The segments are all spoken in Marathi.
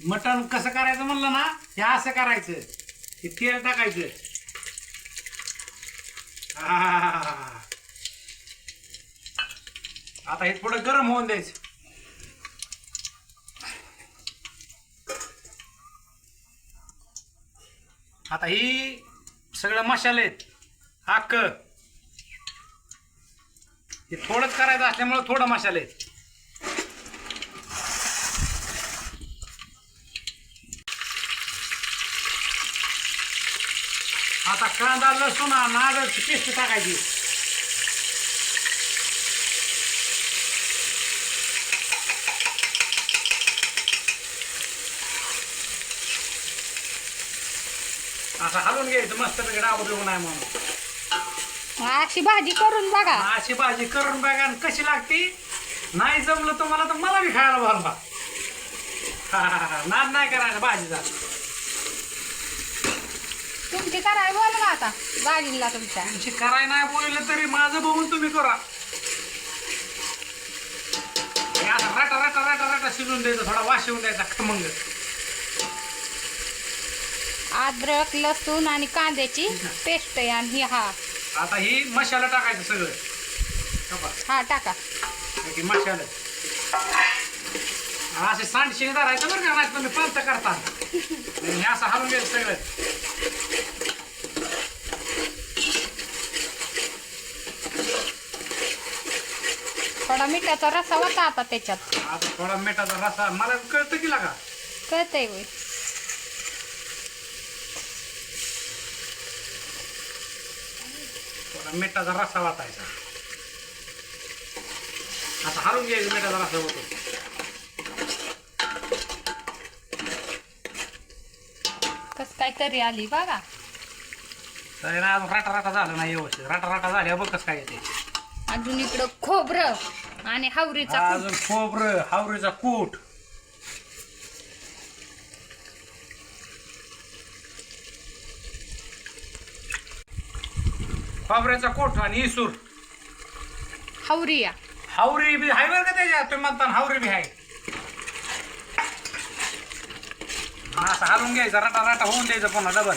मटण कसं करायचं म्हणलं ना, हे असं करायचं. हे तेल टाकायचं. आता हे थोडं गरम होऊन द्यायचं. आता ही सगळं मसाले आहेत अख्ख. हे थोडंच करायचं असल्यामुळे थोडं मसाले आहेत. आता कांदा लसूण नारळाची पेस्ट टाकायची. असं हलवून घ्यायचं मस्तपैकी डावं नाही म्हणून. अशी भाजी करून बघा. अशी भाजी करून बघा आणि कशी लागते. नाही जमलं तुम्हाला तर मला बी खायला भरवा. नाद नाही करायचं भाजीचा. तुमची कराय बोल का आता भाजीला तुमच्या. तुमची कराय नाही बोललं तरी माझं बघून तुम्ही करा. आता राटा राटा राटा राटा शिजून द्यायचं. थोडा वास येऊन द्यायचा खमंग. अद्रक लसूण आणि कांद्याची पेस्ट आहे. आणि ही आता ही मसाला टाकायचं सगळं. हा टाका मसाला असे सांडशिंग धरायचं बरं का. नाही तुम्ही पंत करता. हे असं हलून घ्यायचं सगळं. थोडा मिठाचा रसा होता आता त्याच्यात. आता थोडा मिठाचा रसा मला कळतं की लागा. कळतंय होय. थोडा मिठाचा रसा वाटायचा. आता हलून घ्यायचं. मिठाचा रसा होतो. कस काय तरी आली बघा. तर अजून राटा राटा झालं नाही व्यवस्थित. राटा राटा झाल्या बघ कसं काय येते. अजून इकडं खोबरं आणि हावरीचा कूट. अजून खोबरं हावरीचा कूट. खोबऱ्याचा कोट आणि इसूर. हावरिया हावरी बी हाय बरं का त्याच्यात. तुम्ही म्हणता हावरी बी आहे. असं हलवून घ्यायचं. राटा राटा होऊन द्यायचं पुन्हा डबल.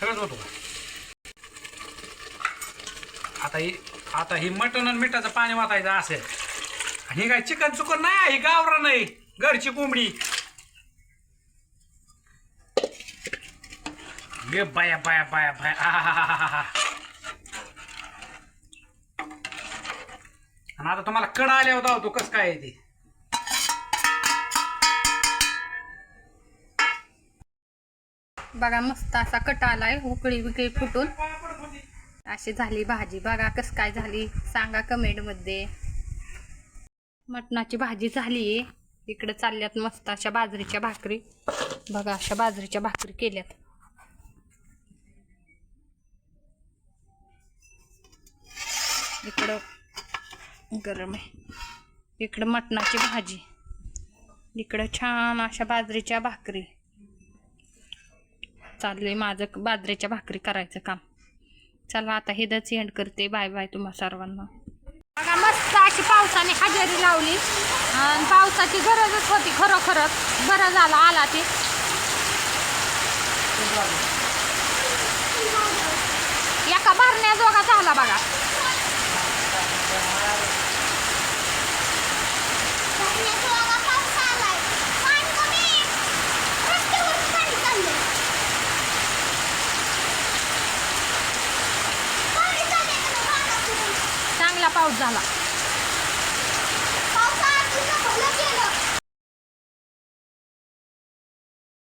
सगळंच होतो. आता ही मटण आणि मिठाचं पाणी वाटायचं असेल. आणि ही काय चिकन चुकन नाही. ही गावरा नाही. घरची कोंबडी. ये बाया बाया बाया बाया. आणि आता तुम्हाला कडा आल्यावर धावतो कसं काय आहे ते. बघा मस्त असा कट आलाय. उकळी बिकळी फुटून अशी झाली भाजी. बघा कस काय झाली सांगा कमेंट मध्ये. मटणाची भाजी झाली. इकडे चालल्यात मस्त अशा बाजरीच्या भाकरी. बघा अशा बाजरीच्या भाकरी केल्यात. इकडं गरम आहे. इकडं मटणाची भाजी. इकडं छान अशा बाजरीच्या भाकरी. चाललंय माझं बाजरीच्या भाकरी करायचं काम. चला आता हेच एंड करते. बाय बाय तुम्हा सर्वांना. बघा मस्त अशी पावसाने हजेरी लावली. आणि पावसाची गरजच होती खरोखरच. बरं झालं आला ते. एका भरण्याजोगा झाला बघा. चांगला पाऊस झाला.